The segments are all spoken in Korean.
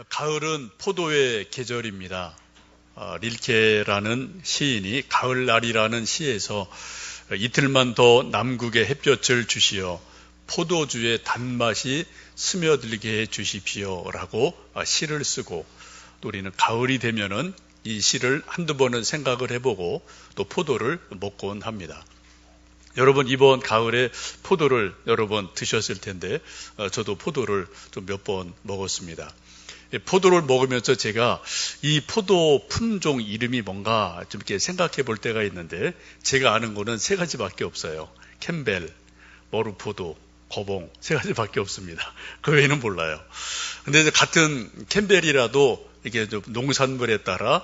가을은 포도의 계절입니다. 릴케라는 시인이 가을날이라는 시에서 이틀만 더 남국의 햇볕을 주시어 포도주의 단맛이 스며들게 해 주십시오 라고 시를 쓰고, 또 우리는 가을이 되면은 이 시를 한두 번은 생각을 해보고 또 포도를 먹곤 합니다. 여러분, 이번 가을에 포도를 여러 번 드셨을 텐데 저도 포도를 좀 몇 번 먹었습니다. 포도를 먹으면서 제가 이 포도 품종 이름이 뭔가 좀 이렇게 생각해 볼 때가 있는데, 제가 아는 거는 세 가지밖에 없어요. 캠벨, 머루포도, 거봉, 세 가지밖에 없습니다. 그 외에는 몰라요. 근데 같은 캠벨이라도 이게 좀 농산물에 따라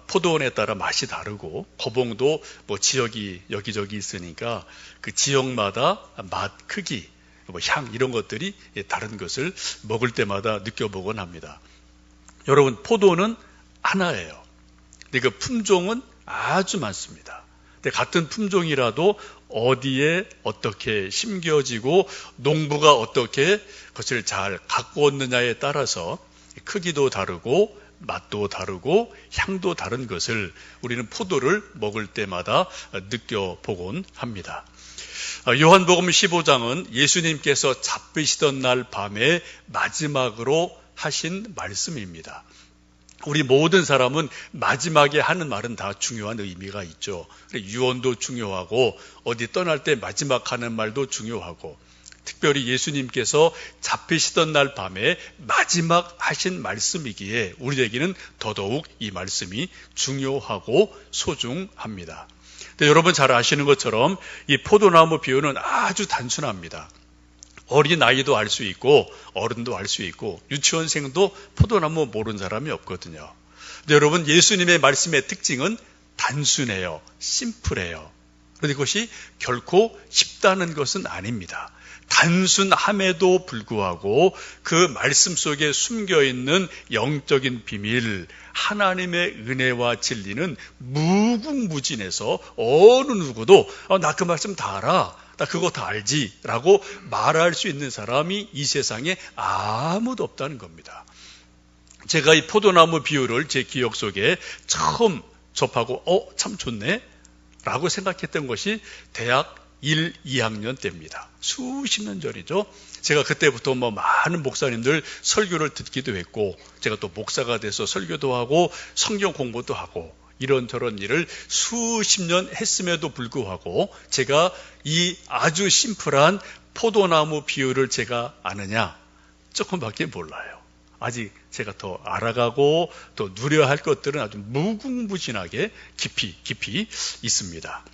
포도원에 따라 맛이 다르고, 거봉도 뭐 지역이 여기저기 있으니까 그 지역마다 맛, 크기, 뭐 향 이런 것들이 다른 것을 먹을 때마다 느껴보곤 합니다. 여러분, 포도는 하나예요. 근데 그 품종은 아주 많습니다. 근데 같은 품종이라도 어디에 어떻게 심겨지고 농부가 어떻게 그것을 잘 가꾸었느냐에 따라서 크기도 다르고 맛도 다르고 향도 다른 것을 우리는 포도를 먹을 때마다 느껴보곤 합니다. 요한복음 15장은 예수님께서 잡으시던 날 밤에 마지막으로 하신 말씀입니다. 우리 모든 사람은 마지막에 하는 말은 다 중요한 의미가 있죠. 유언도 중요하고 어디 떠날 때 마지막 하는 말도 중요하고, 특별히 예수님께서 잡히시던 날 밤에 마지막 하신 말씀이기에 우리에게는 더더욱 이 말씀이 중요하고 소중합니다. 여러분 잘 아시는 것처럼 이 포도나무 비유는 아주 단순합니다. 어린 아이도 알 수 있고 어른도 알 수 있고 유치원생도 포도나무 모르는 사람이 없거든요. 근데 여러분, 예수님의 말씀의 특징은 단순해요. 심플해요. 그런데 그것이 결코 쉽다는 것은 아닙니다. 단순함에도 불구하고 그 말씀 속에 숨겨있는 영적인 비밀, 하나님의 은혜와 진리는 무궁무진해서 어느 누구도 나 그 말씀 다 알아, 나 그거 다 알지 라고 말할 수 있는 사람이 이 세상에 아무도 없다는 겁니다. 제가 이 포도나무 비유를 제 기억 속에 처음 접하고 참 좋네 라고 생각했던 것이 대학 1, 2학년 때입니다. 수십 년 전이죠. 제가 그때부터 많은 목사님들 설교를 듣기도 했고, 제가 또 목사가 돼서 설교도 하고 성경 공부도 하고 이런저런 일을 수십 년 했음에도 불구하고 제가 이 아주 심플한 포도나무 비유를 제가 아느냐? 조금밖에 몰라요. 아직 제가 더 알아가고 또 누려야 할 것들은 아주 무궁무진하게 깊이 있습니다.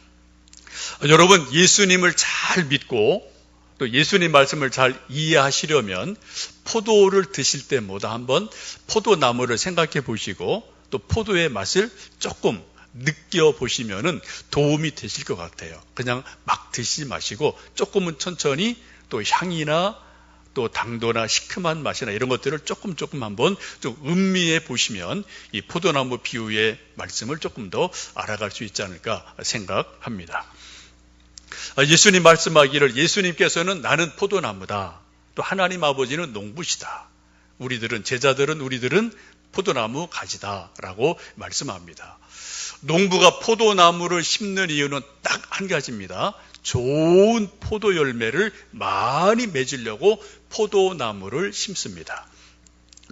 여러분, 예수님을 잘 믿고 또 예수님 말씀을 잘 이해하시려면 포도를 드실 때마다 한번 포도나무를 생각해 보시고 또 포도의 맛을 조금 느껴보시면 도움이 되실 것 같아요. 그냥 막 드시지 마시고 조금은 천천히 또 향이나 또 당도나 시큼한 맛이나 이런 것들을 조금 한번 좀 음미해 보시면 이 포도나무 비유의 말씀을 조금 더 알아갈 수 있지 않을까 생각합니다. 예수님 말씀하기를, 예수님께서는 나는 포도나무다, 또 하나님 아버지는 농부시다, 제자들은 우리들은 포도나무 가지다 라고 말씀합니다. 농부가 포도나무를 심는 이유는 딱 한 가지입니다. 좋은 포도 열매를 많이 맺으려고 포도나무를 심습니다.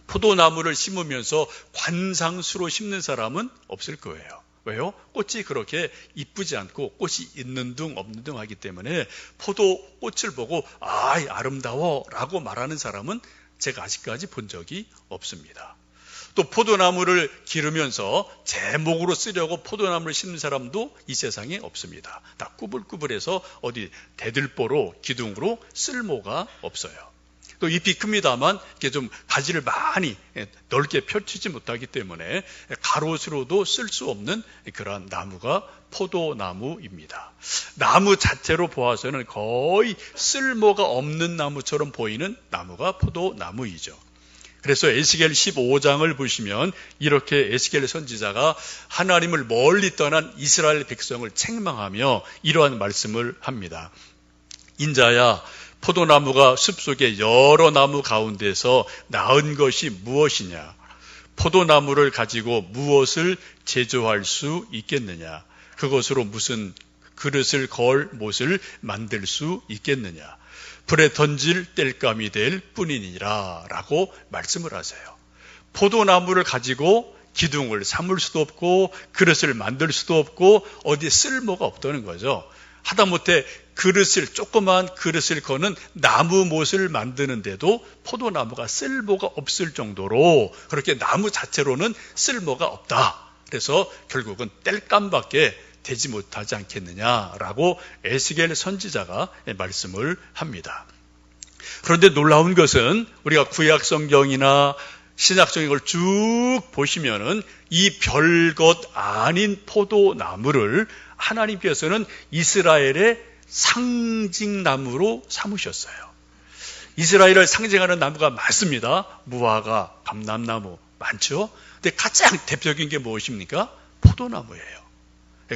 포도나무를 심으면서 관상수로 심는 사람은 없을 거예요. 왜요? 꽃이 그렇게 이쁘지 않고 꽃이 있는 둥 없는 둥 하기 때문에 포도꽃을 보고 아름다워 라고 말하는 사람은 제가 아직까지 본 적이 없습니다. 또 포도나무를 기르면서 제목으로 쓰려고 포도나무를 심는 사람도 이 세상에 없습니다. 다 꾸불꾸불해서 어디 대들보로 기둥으로 쓸모가 없어요. 또 잎이 큽니다만 이게 좀 가지를 많이 넓게 펼치지 못하기 때문에 가로수로도 쓸 수 없는 그러한 나무가 포도나무입니다. 나무 자체로 보아서는 거의 쓸모가 없는 나무처럼 보이는 나무가 포도나무이죠. 그래서 에스겔 15장을 보시면 이렇게 에스겔 선지자가 하나님을 멀리 떠난 이스라엘 백성을 책망하며 이러한 말씀을 합니다. 인자야, 포도나무가 숲속의 여러 나무 가운데서 나은 것이 무엇이냐? 포도나무를 가지고 무엇을 제조할 수 있겠느냐? 그것으로 무슨 그릇을 걸 못을 만들 수 있겠느냐? 불에 던질 땔감이 될 뿐이니라 라고 말씀을 하세요. 포도나무를 가지고 기둥을 삼을 수도 없고 그릇을 만들 수도 없고 어디에 쓸모가 없다는 거죠. 하다못해 조그만 그릇을 거는 나무 못을 만드는데도 포도나무가 쓸모가 없을 정도로 그렇게 나무 자체로는 쓸모가 없다. 그래서 결국은 땔감밖에 되지 못하지 않겠느냐라고 에스겔 선지자가 말씀을 합니다. 그런데 놀라운 것은 우리가 구약 성경이나 신약 성경을 쭉 보시면은 이 별것 아닌 포도나무를 하나님께서는 이스라엘의 상징나무로 삼으셨어요. 이스라엘을 상징하는 나무가 많습니다. 무화과, 감람나무 많죠. 근데 가장 대표적인 게 무엇입니까? 포도나무예요.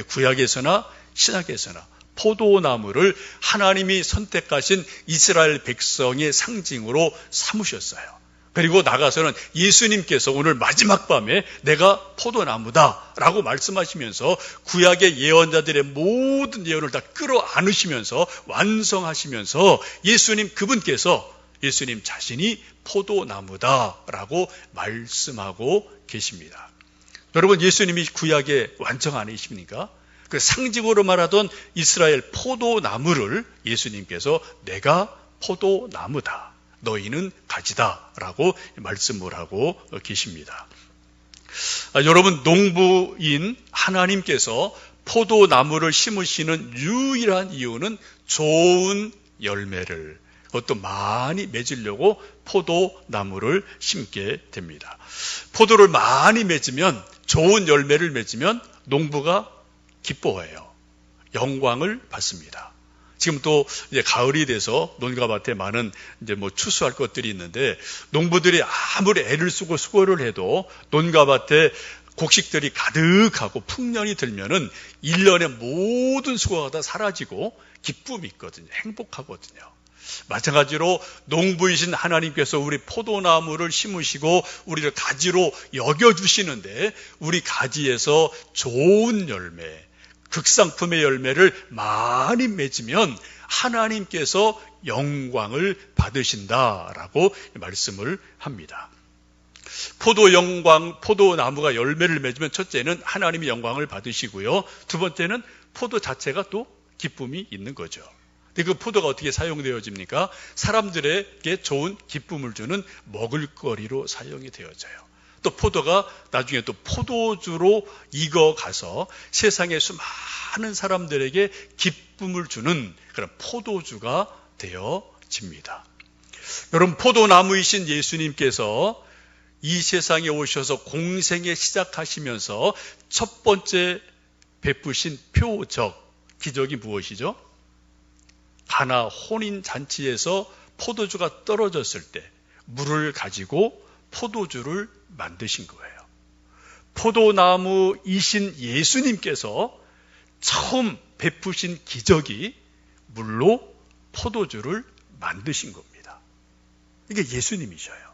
구약에서나 신약에서나 포도나무를 하나님이 선택하신 이스라엘 백성의 상징으로 삼으셨어요. 그리고 나가서는 예수님께서 오늘 마지막 밤에 내가 포도나무다 라고 말씀하시면서 구약의 예언자들의 모든 예언을 다 끌어안으시면서 완성하시면서 예수님 자신이 포도나무다 라고 말씀하고 계십니다. 여러분, 예수님이 구약의 완성 아니십니까? 그 상징으로 말하던 이스라엘 포도나무를 예수님께서 내가 포도나무다, 너희는 가지다 라고 말씀을 하고 계십니다. 여러분, 농부인 하나님께서 포도나무를 심으시는 유일한 이유는 좋은 열매를, 그것도 많이 맺으려고 포도나무를 심게 됩니다. 포도를 많이 맺으면, 좋은 열매를 맺으면 농부가 기뻐해요. 영광을 받습니다. 지금 또 이제 가을이 돼서 논가밭에 많은 이제 추수할 것들이 있는데, 농부들이 아무리 애를 쓰고 수고를 해도 논가밭에 곡식들이 가득하고 풍년이 들면은 1년의 모든 수고가 다 사라지고 기쁨이 있거든요. 행복하거든요. 마찬가지로 농부이신 하나님께서 우리 포도나무를 심으시고 우리를 가지로 여겨주시는데, 우리 가지에서 좋은 열매, 극상품의 열매를 많이 맺으면 하나님께서 영광을 받으신다라고 말씀을 합니다. 포도나무가 열매를 맺으면 첫째는 하나님이 영광을 받으시고요. 두 번째는 포도 자체가 또 기쁨이 있는 거죠. 근데 그 포도가 어떻게 사용되어집니까? 사람들에게 좋은 기쁨을 주는 먹을거리로 사용이 되어져요. 또 포도가 나중에 또 포도주로 익어가서 세상의 수많은 사람들에게 기쁨을 주는 그런 포도주가 되어집니다. 여러분, 포도나무이신 예수님께서 이 세상에 오셔서 공생에 시작하시면서 첫 번째 베푸신 표적, 기적이 무엇이죠? 가나 혼인잔치에서 포도주가 떨어졌을 때 물을 가지고 포도주를 만드신 거예요. 포도나무이신 예수님께서 처음 베푸신 기적이 물로 포도주를 만드신 겁니다. 이게 예수님이셔요.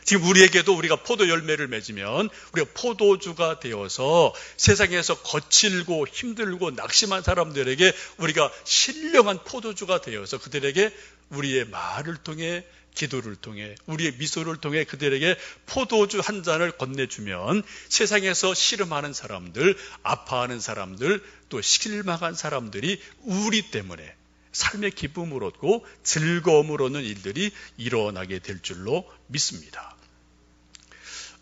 지금 우리에게도 우리가 포도 열매를 맺으면 우리가 포도주가 되어서 세상에서 거칠고 힘들고 낙심한 사람들에게 우리가 신령한 포도주가 되어서 그들에게 우리의 말을 통해, 기도를 통해, 우리의 미소를 통해 그들에게 포도주 한 잔을 건네주면 세상에서 씨름하는 사람들, 아파하는 사람들, 또 실망한 사람들이 우리 때문에 삶의 기쁨을 얻고 즐거움을 얻는 일들이 일어나게 될 줄로 믿습니다.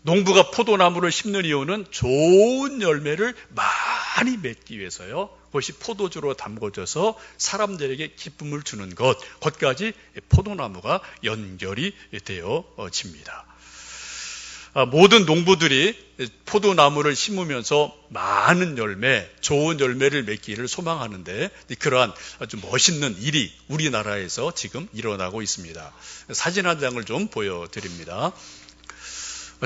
농부가 포도나무를 심는 이유는 좋은 열매를 많이 맺기 위해서요. 그것이 포도주로 담궈져서 사람들에게 기쁨을 주는 것까지 포도나무가 연결이 되어집니다. 모든 농부들이 포도나무를 심으면서 많은 열매, 좋은 열매를 맺기를 소망하는데, 그러한 아주 멋있는 일이 우리나라에서 지금 일어나고 있습니다. 사진 한 장을 좀 보여드립니다.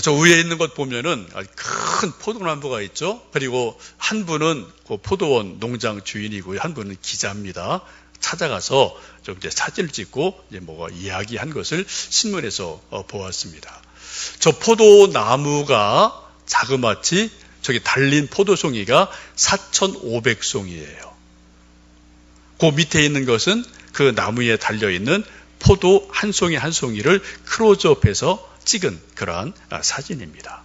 저 위에 있는 것 보면은 큰 포도나무가 있죠. 그리고 한 분은 그 포도원 농장 주인이고요. 한 분은 기자입니다. 찾아가서 좀 이제 사진을 찍고 이제 뭐가 이야기한 것을 신문에서 보았습니다. 저 포도나무가 자그마치 저기 달린 포도송이가 4,500송이예요. 그 밑에 있는 것은 그 나무에 달려있는 포도 한 송이 한 송이를 클로즈업해서 찍은 그러한 사진입니다.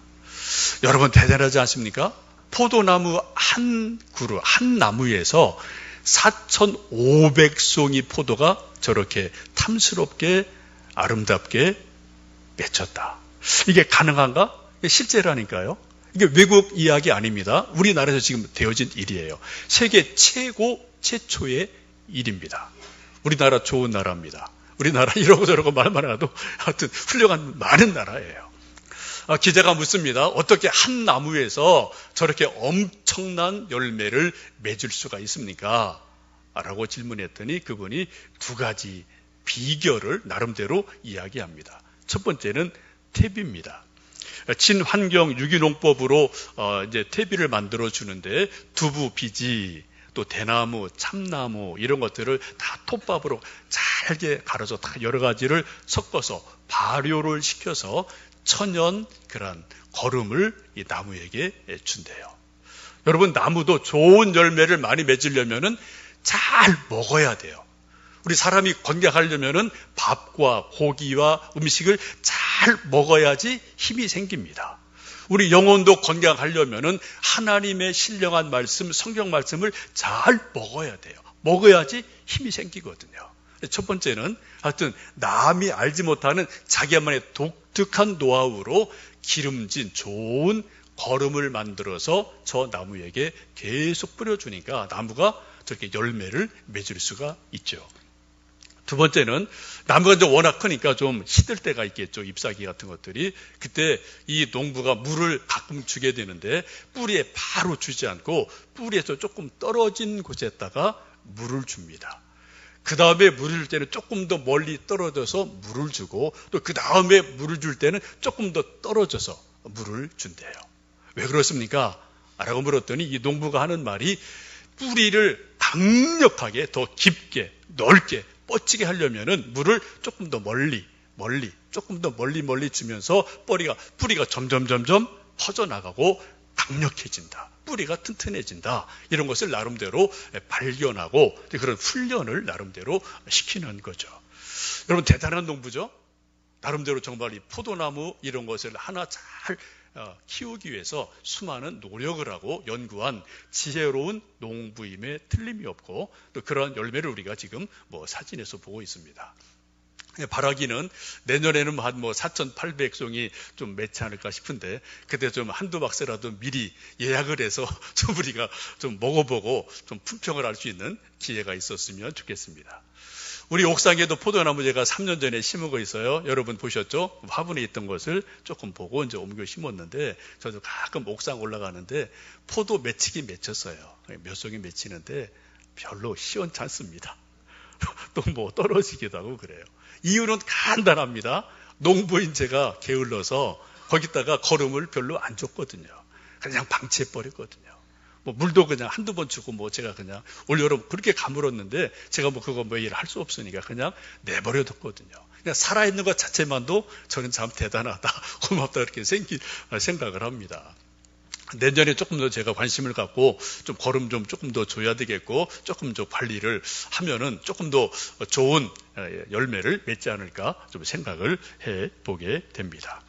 여러분 대단하지 않습니까? 포도나무 한 그루, 한 나무에서 4,500송이 포도가 저렇게 탐스럽게 아름답게 맺혔다. 이게 가능한가? 실제라니까요. 이게 외국 이야기 아닙니다. 우리나라에서 지금 되어진 일이에요. 세계 최초의 일입니다. 우리나라 좋은 나라입니다. 우리나라 이러고 저러고 말만 해도 하여튼 훌륭한 많은 나라예요. 기자가 묻습니다. 어떻게 한 나무에서 저렇게 엄청난 열매를 맺을 수가 있습니까? 라고 질문했더니 그분이 두 가지 비결을 나름대로 이야기합니다. 첫 번째는 퇴비입니다. 친환경 유기농법으로 이제 퇴비를 만들어 주는데 두부, 비지, 또 대나무, 참나무 이런 것들을 다 톱밥으로 잘게 갈아서 다 여러 가지를 섞어서 발효를 시켜서 천연 그런 거름을 이 나무에게 준대요. 여러분 나무도 좋은 열매를 많이 맺으려면은 잘 먹어야 돼요. 우리 사람이 건강하려면은 밥과 고기와 음식을 잘 먹어야지 힘이 생깁니다. 우리 영혼도 건강하려면은 하나님의 신령한 말씀, 성경 말씀을 잘 먹어야 돼요. 먹어야지 힘이 생기거든요. 첫 번째는 하여튼 남이 알지 못하는 자기만의 독특한 노하우로 기름진 좋은 거름을 만들어서 저 나무에게 계속 뿌려주니까 나무가 저렇게 열매를 맺을 수가 있죠. 두 번째는 나무가 이제 워낙 크니까 좀 시들 때가 있겠죠. 잎사귀 같은 것들이. 그때 이 농부가 물을 가끔 주게 되는데 뿌리에 바로 주지 않고 뿌리에서 조금 떨어진 곳에다가 물을 줍니다. 그 다음에 물을 줄 때는 조금 더 멀리 떨어져서 물을 주고 또 그 다음에 물을 줄 때는 조금 더 떨어져서 물을 준대요. 왜 그렇습니까? 라고 물었더니 이 농부가 하는 말이 뿌리를 강력하게 더 깊게 넓게 뻗치게 하려면은 물을 조금 더 멀리 조금 더 멀리 주면서 뿌리가 점점 퍼져나가고 강력해진다. 뿌리가 튼튼해진다. 이런 것을 나름대로 발견하고 그런 훈련을 나름대로 시키는 거죠. 여러분 대단한 농부죠? 나름대로 정말 이 포도나무 이런 것을 하나 잘 키우기 위해서 수많은 노력을 하고 연구한 지혜로운 농부임에 틀림이 없고 또 그러한 열매를 우리가 지금 사진에서 보고 있습니다. 바라기는 내년에는 한 4,800송이 좀 맺지 않을까 싶은데 그때 좀 한두 박스라도 미리 예약을 해서 좀 우리가 좀 먹어보고 좀 품평을 할 수 있는 기회가 있었으면 좋겠습니다. 우리 옥상에도 포도나무 제가 3년 전에 심은 거 있어요. 여러분 보셨죠? 화분에 있던 것을 조금 보고 이제 옮겨 심었는데 저도 가끔 옥상 올라가는데 포도 맺히기 맺혔어요. 몇 송이 맺히는데 별로 시원치 않습니다. 또 떨어지기도 하고 그래요. 이유는 간단합니다. 농부인 제가 게을러서 거기다가 거름을 별로 안 줬거든요. 그냥 방치해버렸거든요. 물도 그냥 한두 번 주고 제가 그냥 올여름 그렇게 가물었는데 제가 그거 일 할 수 없으니까 그냥 내버려뒀거든요. 그냥 살아있는 것 자체만도 저는 참 대단하다, 고맙다 이렇게 생각을 합니다. 내년에 조금 더 제가 관심을 갖고 좀 거름 좀 조금 더 줘야 되겠고 조금 더 관리를 하면은 조금 더 좋은 열매를 맺지 않을까 좀 생각을 해보게 됩니다.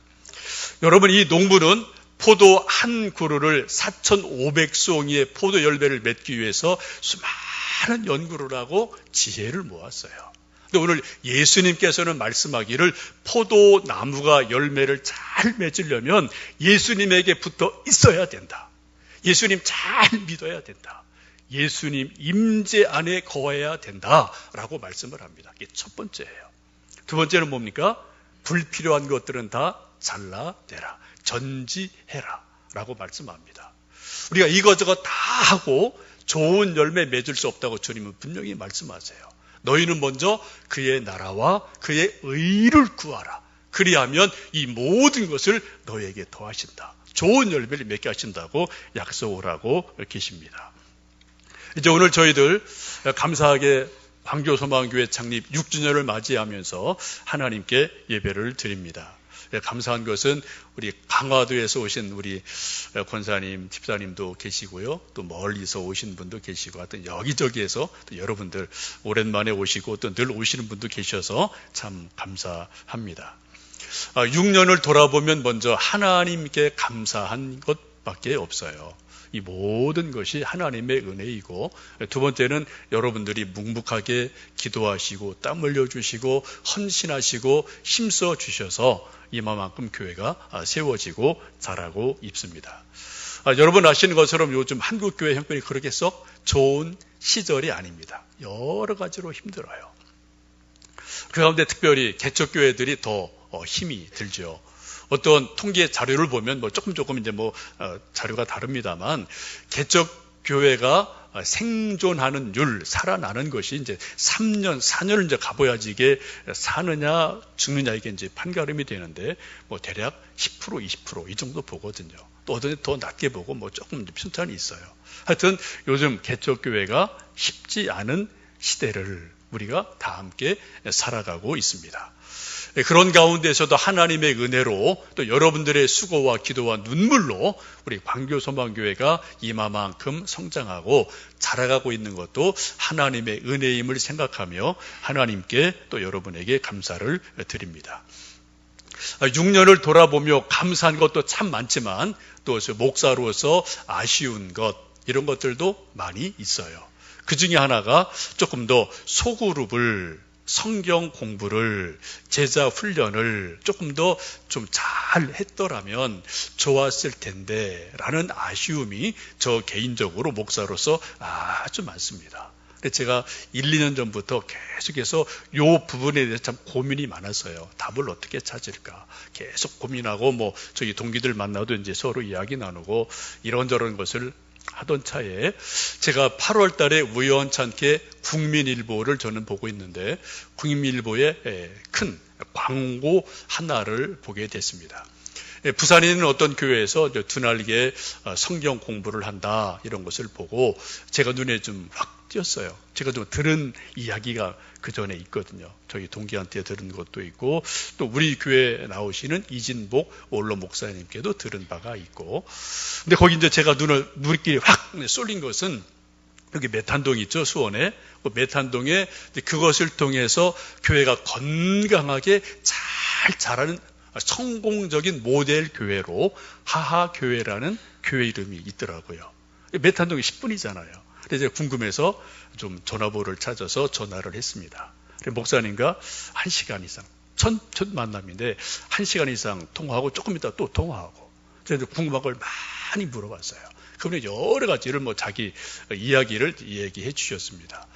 여러분 이 농부는 포도 한 그루를 4,500송이의 포도 열매를 맺기 위해서 수많은 연구를 하고 지혜를 모았어요. 근데 오늘 예수님께서는 말씀하기를 포도나무가 열매를 잘 맺으려면 예수님에게 붙어 있어야 된다. 예수님 잘 믿어야 된다. 예수님 임재 안에 거해야 된다라고 말씀을 합니다. 이게 첫 번째예요. 두 번째는 뭡니까? 불필요한 것들은 다 잘라내라. 전지해라 라고 말씀합니다. 우리가 이것저것 다 하고 좋은 열매 맺을 수 없다고 주님은 분명히 말씀하세요. 너희는 먼저 그의 나라와 그의 의를 구하라. 그리하면 이 모든 것을 너희에게 더하신다. 좋은 열매를 맺게 하신다고 약속을 하고 계십니다. 이제 오늘 저희들 감사하게 광교소망교회 창립 6주년을 맞이하면서 하나님께 예배를 드립니다. 감사한 것은 우리 강화도에서 오신 우리 권사님, 집사님도 계시고요. 또 멀리서 오신 분도 계시고 하여튼 여기저기에서 또 여러분들 오랜만에 오시고 또 늘 오시는 분도 계셔서 참 감사합니다. 6년을 돌아보면 먼저 하나님께 감사한 것밖에 없어요. 이 모든 것이 하나님의 은혜이고, 두 번째는 여러분들이 묵묵하게 기도하시고 땀 흘려주시고 헌신하시고 힘써 주셔서 이만큼 교회가 세워지고 자라고 있습니다. 여러분 아시는 것처럼 요즘 한국교회 형편이 그렇게 썩 좋은 시절이 아닙니다. 여러 가지로 힘들어요. 그 가운데 특별히 개척교회들이 더 힘이 들죠. 어떤 통계 자료를 보면 조금 이제 자료가 다릅니다만 개척교회가 생존하는 율, 살아나는 것이 이제 3년, 4년을 이제 가봐야지 이게 사느냐, 죽느냐 이게 이제 판가름이 되는데 대략 10%, 20% 이 정도 보거든요. 또 어떤 더 낮게 보고 조금 편차는 있어요. 하여튼 요즘 개척교회가 쉽지 않은 시대를 우리가 다 함께 살아가고 있습니다. 그런 가운데서도 하나님의 은혜로 또 여러분들의 수고와 기도와 눈물로 우리 광교소망교회가 이마만큼 성장하고 자라가고 있는 것도 하나님의 은혜임을 생각하며 하나님께 또 여러분에게 감사를 드립니다. 6년을 돌아보며 감사한 것도 참 많지만 또 목사로서 아쉬운 것 이런 것들도 많이 있어요. 그 중에 하나가 조금 더 소그룹을 성경 공부를 제자 훈련을 조금 더 좀 잘 했더라면 좋았을 텐데 라는 아쉬움이 저 개인적으로 목사로서 아주 많습니다. 제가 1, 2년 전부터 계속해서 이 부분에 대해서 참 고민이 많았어요. 답을 어떻게 찾을까 계속 고민하고 저희 동기들 만나도 이제 서로 이야기 나누고 이런저런 것을 하던 차에 제가 8월 달에 우연찮게 국민일보를 저는 보고 있는데 국민일보의 큰 광고 하나를 보게 됐습니다. 부산에 있는 어떤 교회에서 드날개 성경 공부를 한다 이런 것을 보고 제가 눈에 좀 확 띄었어요. 제가 좀 들은 이야기가 그 전에 있거든요. 저희 동기한테 들은 것도 있고 또 우리 교회에 나오시는 이진복 원로 목사님께도 들은 바가 있고 근데 거기 이제 제가 눈길이 확 쏠린 것은 여기 메탄동 있죠, 수원에. 메탄동에 그것을 통해서 교회가 건강하게 잘 자라는 성공적인 모델 교회로 하하교회라는 교회 이름이 있더라고요. 메탄동이 10분이잖아요. 그래서 제가 궁금해서 좀 전화번호를 찾아서 전화를 했습니다. 목사님과 1시간 이상, 첫 만남인데 1시간 이상 통화하고 조금 이따 또 통화하고 제가 궁금한 걸 많이 물어봤어요. 그분이 여러 가지를 자기 이야기를 얘기해 주셨습니다.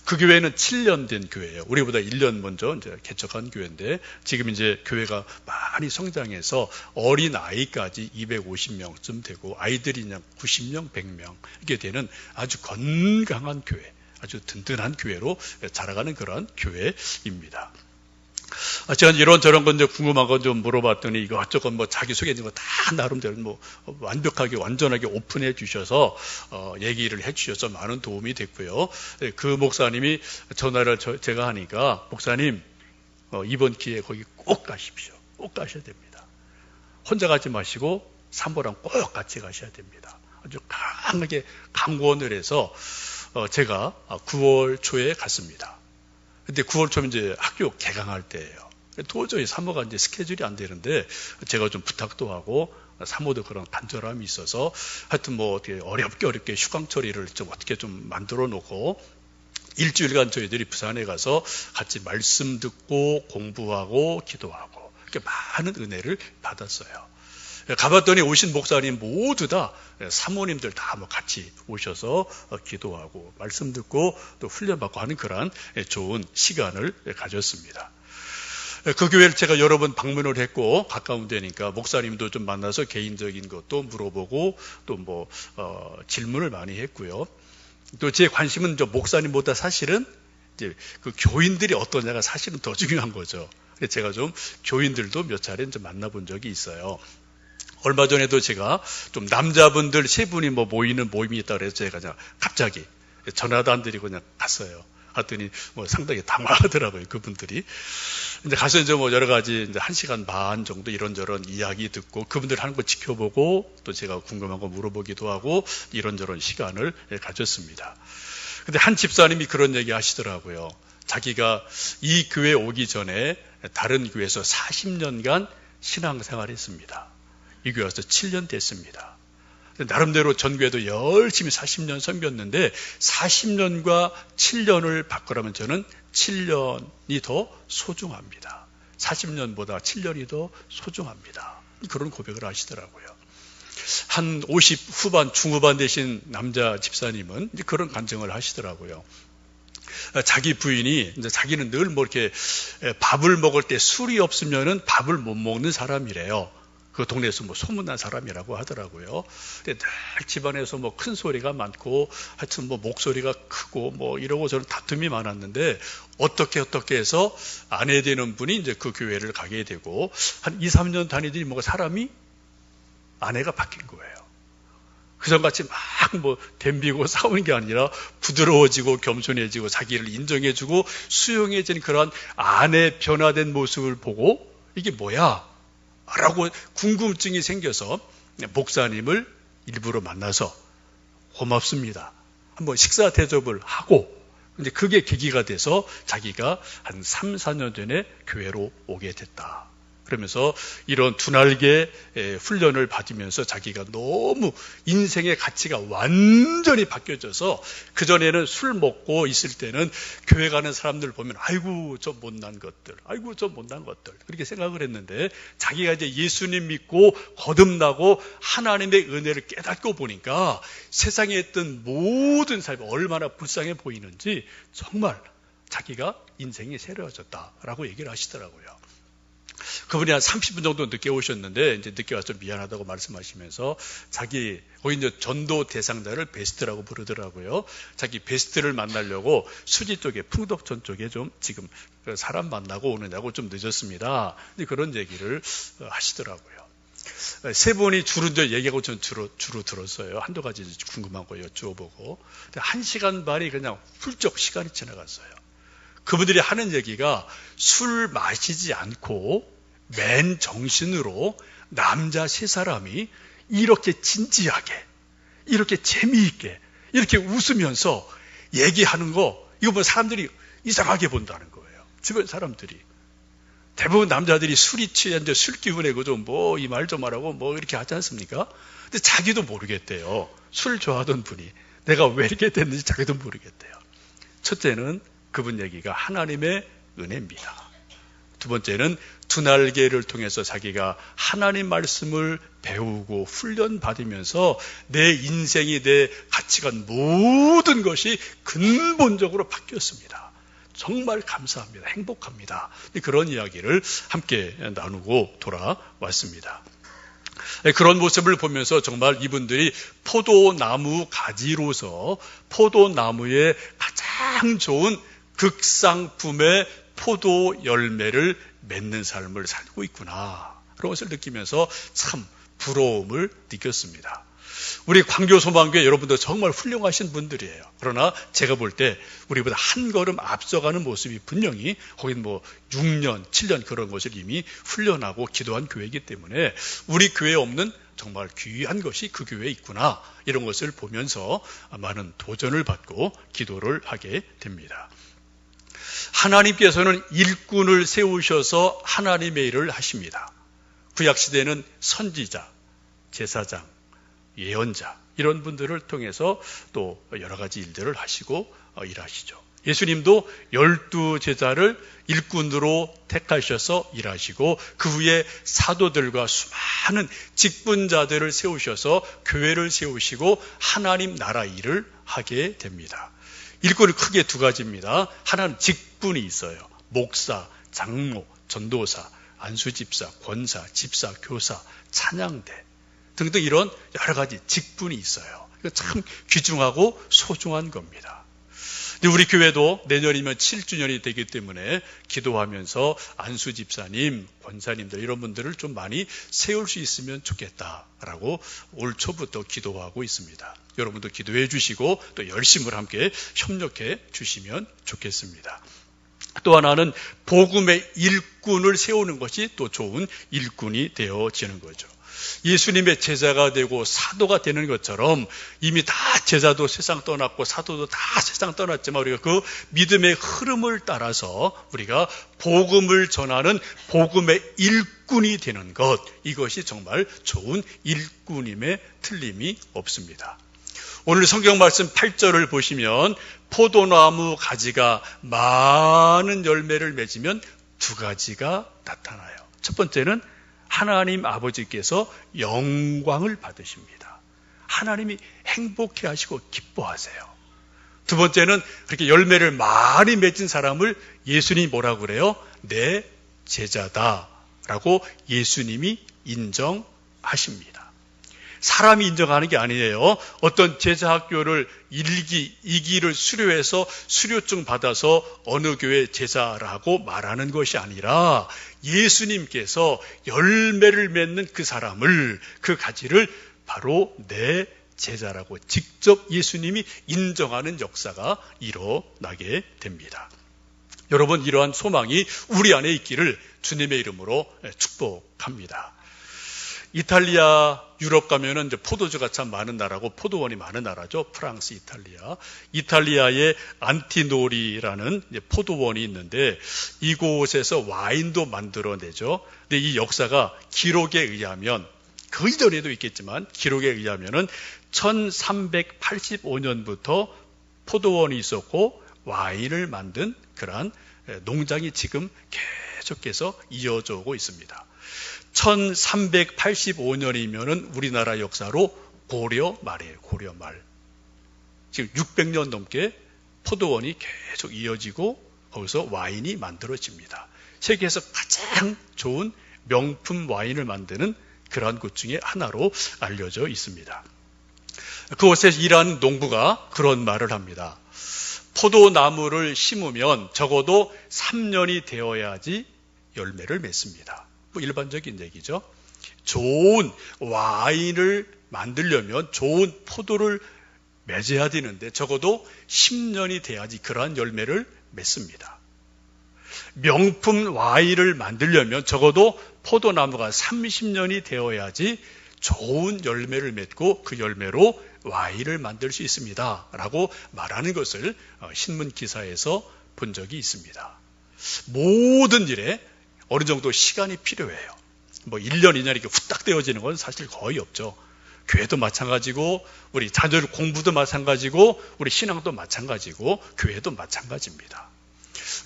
그 교회는 7년 된 교회예요. 우리보다 1년 먼저 이제 개척한 교회인데 지금 이제 교회가 많이 성장해서 어린 아이까지 250명쯤 되고 아이들이 그냥 90명, 100명 이렇게 되는 아주 건강한 교회, 아주 든든한 교회로 자라가는 그런 교회입니다. 제가 이런저런 건 궁금한 거 좀 물어봤더니 이것저것 자기소개 있는 거 다 나름대로 완벽하게 완전하게 오픈해 주셔서 얘기를 해 주셔서 많은 도움이 됐고요. 그 목사님이 전화를 제가 하니까 목사님 이번 기회에 거기 꼭 가십시오. 꼭 가셔야 됩니다. 혼자 가지 마시고 사모랑 꼭 같이 가셔야 됩니다. 아주 강하게 강권을 해서 제가 9월 초에 갔습니다. 근데 9월 초면 이제 학교 개강할 때예요. 도저히 사모가 이제 스케줄이 안 되는데 제가 좀 부탁도 하고 사모도 그런 간절함이 있어서 하여튼 어떻게 어렵게 휴강 처리를 좀 어떻게 좀 만들어 놓고 일주일간 저희들이 부산에 가서 같이 말씀 듣고 공부하고 기도하고 이렇게 많은 은혜를 받았어요. 가봤더니 오신 목사님 모두 다 사모님들 다 같이 오셔서 기도하고 말씀 듣고 또 훈련받고 하는 그런 좋은 시간을 가졌습니다. 그 교회를 제가 여러 번 방문을 했고 가까운 데니까 목사님도 좀 만나서 개인적인 것도 물어보고 또 질문을 많이 했고요. 또 제 관심은 목사님보다 사실은 이제 그 교인들이 어떠냐가 사실은 더 중요한 거죠. 제가 좀 교인들도 몇 차례 좀 만나본 적이 있어요. 얼마 전에도 제가 좀 남자분들 3분이 모이는 모임이 있다고 해서 제가 그냥 갑자기 전화도 안 드리고 그냥 갔어요. 하더니 뭐 상당히 담아하더라고요, 그분들이. 이제 가서 이제 뭐 여러 가지 이제 1시간 반 정도 이런저런 이야기 듣고 그분들 하는 거 지켜보고 또 제가 궁금한 거 물어보기도 하고 이런저런 시간을 가졌습니다. 근데 한 집사님이 그런 얘기 하시더라고요. 자기가 이 교회 오기 전에 다른 교회에서 40년간 신앙생활 했습니다. 이 교회 와서 7년 됐습니다. 나름대로 전교회도 열심히 40년 섬겼는데 40년과 7년을 바꾸라면 저는 7년이 더 소중합니다. 40년보다 7년이 더 소중합니다. 그런 고백을 하시더라고요. 한 50 후반, 중후반 되신 남자 집사님은 그런 간증을 하시더라고요. 자기 부인이 이제 자기는 늘 뭐 이렇게 밥을 먹을 때 술이 없으면은 밥을 못 먹는 사람이래요. 그 동네에서 뭐 소문난 사람이라고 하더라고요. 근데 늘 집안에서 뭐 큰 소리가 많고 하여튼 뭐 목소리가 크고 뭐 이러고 저는 다툼이 많았는데 어떻게 해서 아내 되는 분이 이제 그 교회를 가게 되고 한 2, 3년 다니더니 뭔가 사람이 아내가 바뀐 거예요. 그전같이 막 뭐 덤비고 싸우는 게 아니라 부드러워지고 겸손해지고 자기를 인정해주고 수용해진 그런 아내 변화된 모습을 보고 이게 뭐야? 라고 궁금증이 생겨서 목사님을 일부러 만나서 고맙습니다. 한번 식사 대접을 하고 근데 그게 계기가 돼서 자기가 한 3, 4년 전에 교회로 오게 됐다. 그러면서 이런 두 날개 훈련을 받으면서 자기가 너무 인생의 가치가 완전히 바뀌어져서 그전에는 술 먹고 있을 때는 교회 가는 사람들 보면 아이고 저 못난 것들 그렇게 생각을 했는데 자기가 이제 예수님 믿고 거듭나고 하나님의 은혜를 깨닫고 보니까 세상에 있던 모든 삶이 얼마나 불쌍해 보이는지 정말 자기가 인생이 새로워졌다라고 얘기를 하시더라고요. 그분이 한 30분 정도 늦게 오셨는데 이제 늦게 와서 미안하다고 말씀하시면서 자기 거기 이제 전도 대상자를 베스트라고 부르더라고요. 자기 베스트를 만나려고 수지 쪽에 풍덕천 쪽에 좀 지금 사람 만나고 오느냐고 좀 늦었습니다. 그런 얘기를 하시더라고요. 세 분이 주로 이제 얘기하고 전 주로 들었어요. 한두 가지 궁금한 거 여쭈어보고 1시간 반이 그냥 훌쩍 시간이 지나갔어요. 그분들이 하는 얘기가 술 마시지 않고 맨 정신으로 남자 세 사람이 이렇게 진지하게, 이렇게 재미있게, 이렇게 웃으면서 얘기하는 거, 이거 뭐 사람들이 이상하게 본다는 거예요. 주변 사람들이. 대부분 남자들이 술이 취해 이제 술 기분에 그좀 뭐 이 말 좀 하라고 뭐 이렇게 하지 않습니까? 근데 자기도 모르겠대요. 술 좋아하던 분이. 내가 왜 이렇게 됐는지 자기도 모르겠대요. 첫째는 그분 얘기가 하나님의 은혜입니다. 두 번째는 두 날개를 통해서 자기가 하나님 말씀을 배우고 훈련받으면서 내 인생이 내 가치관 모든 것이 근본적으로 바뀌었습니다. 정말 감사합니다. 행복합니다. 그런 이야기를 함께 나누고 돌아왔습니다. 그런 모습을 보면서 정말 이분들이 포도나무 가지로서 포도나무의 가장 좋은 극상품의 포도 열매를 맺는 삶을 살고 있구나. 그런 것을 느끼면서 참 부러움을 느꼈습니다. 우리 광교소망교회 여러분들 정말 훌륭하신 분들이에요. 그러나 제가 볼 때 우리보다 한 걸음 앞서가는 모습이 분명히 거긴 뭐 6년, 7년 그런 것을 이미 훈련하고 기도한 교회이기 때문에 우리 교회에 없는 정말 귀한 것이 그 교회에 있구나. 이런 것을 보면서 많은 도전을 받고 기도를 하게 됩니다. 하나님께서는 일꾼을 세우셔서 하나님의 일을 하십니다. 구약시대에는 선지자, 제사장, 예언자 이런 분들을 통해서 또 여러 가지 일들을 하시고 일하시죠. 예수님도 12제자를 일꾼으로 택하셔서 일하시고 그 후에 사도들과 수많은 직분자들을 세우셔서 교회를 세우시고 하나님 나라 일을 하게 됩니다. 일꾼은 크게 두 가지입니다. 하나는 직분이 있어요. 목사, 장로, 전도사, 안수집사, 권사, 집사, 교사, 찬양대 등등 이런 여러 가지 직분이 있어요. 이거 참 귀중하고 소중한 겁니다. 근데 우리 교회도 내년이면 7주년이 되기 때문에 기도하면서 안수 집사님, 권사님들 이런 분들을 좀 많이 세울 수 있으면 좋겠다라고 올 초부터 기도하고 있습니다. 여러분도 기도해 주시고 또 열심을 함께 협력해 주시면 좋겠습니다. 또 하나는 복음의 일꾼을 세우는 것이 또 좋은 일꾼이 되어지는 거죠. 예수님의 제자가 되고 사도가 되는 것처럼 이미 다 제자도 세상 떠났고 사도도 다 세상 떠났지만 우리가 그 믿음의 흐름을 따라서 우리가 복음을 전하는 복음의 일꾼이 되는 것, 이것이 정말 좋은 일꾼임에 틀림이 없습니다. 오늘 성경 말씀 8절을 보시면 포도나무 가지가 많은 열매를 맺으면 두 가지가 나타나요. 첫 번째는 하나님 아버지께서 영광을 받으십니다. 하나님이 행복해 하시고 기뻐하세요. 두 번째는 그렇게 열매를 많이 맺은 사람을 예수님이 뭐라고 그래요? 내 제자다라고 예수님이 인정하십니다. 사람이 인정하는 게 아니에요. 어떤 제자학교를 1기, 2기를 수료해서 수료증 받아서 어느 교회 제자라고 말하는 것이 아니라 예수님께서 열매를 맺는 그 사람을, 그 가지를 바로 내 제자라고 직접 예수님이 인정하는 역사가 일어나게 됩니다. 여러분, 이러한 소망이 우리 안에 있기를 주님의 이름으로 축복합니다. 이탈리아, 유럽 가면은 이제 포도주가 참 많은 나라고 포도원이 많은 나라죠. 프랑스, 이탈리아. 이탈리아의 안티노리라는 포도원이 있는데 이곳에서 와인도 만들어내죠. 근데 이 역사가 기록에 의하면, 그 이전에도 있겠지만 기록에 의하면은 1385년부터 포도원이 있었고 와인을 만든 그러한 농장이 지금 계속해서 이어져 오고 있습니다. 1385년이면은 우리나라 역사로 고려 말이에요. 고려 말. 지금 600년 넘게 포도원이 계속 이어지고 거기서 와인이 만들어집니다. 세계에서 가장 좋은 명품 와인을 만드는 그러한 곳 중에 하나로 알려져 있습니다. 그곳에서 일하는 농부가 그런 말을 합니다. 포도나무를 심으면 적어도 3년이 되어야지 열매를 맺습니다. 뭐 일반적인 얘기죠. 좋은 와인을 만들려면 좋은 포도를 맺어야 되는데 적어도 10년이 돼야지 그러한 열매를 맺습니다. 명품 와인을 만들려면 적어도 포도나무가 30년이 되어야지 좋은 열매를 맺고 그 열매로 와인을 만들 수 있습니다. 라고 말하는 것을 신문 기사에서 본 적이 있습니다. 모든 일에 어느 정도 시간이 필요해요. 뭐 1년, 2년 이렇게 후딱 되어지는 건 사실 거의 없죠. 교회도 마찬가지고 우리 자녀들 공부도 마찬가지고 우리 신앙도 마찬가지고 교회도 마찬가지입니다.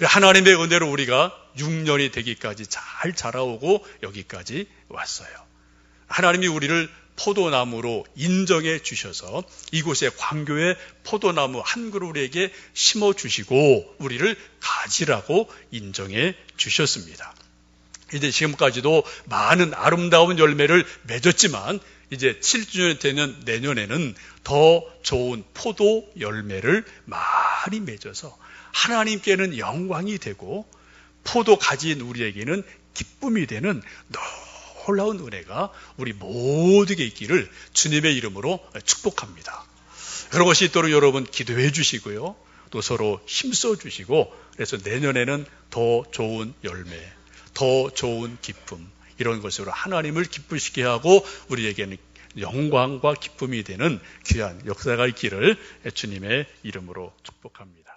하나님의 은혜로 우리가 6년이 되기까지 잘 자라오고 여기까지 왔어요. 하나님이 우리를 포도나무로 인정해 주셔서 이곳에 광교에 포도나무 한 그루 우리에게 심어주시고 우리를 가지라고 인정해 주셨습니다. 이제 지금까지도 많은 아름다운 열매를 맺었지만 이제 7주년이 되는 내년에는 더 좋은 포도 열매를 많이 맺어서 하나님께는 영광이 되고 포도 가지인 우리에게는 기쁨이 되는 놀라운 은혜가 우리 모두에게 있기를 주님의 이름으로 축복합니다. 그런 것이 있도록 여러분 기도해 주시고요. 또 서로 힘써 주시고 그래서 내년에는 더 좋은 열매, 더 좋은 기쁨 이런 것으로 하나님을 기쁘시게 하고 우리에게는 영광과 기쁨이 되는 귀한 역사가 있기를 주님의 이름으로 축복합니다.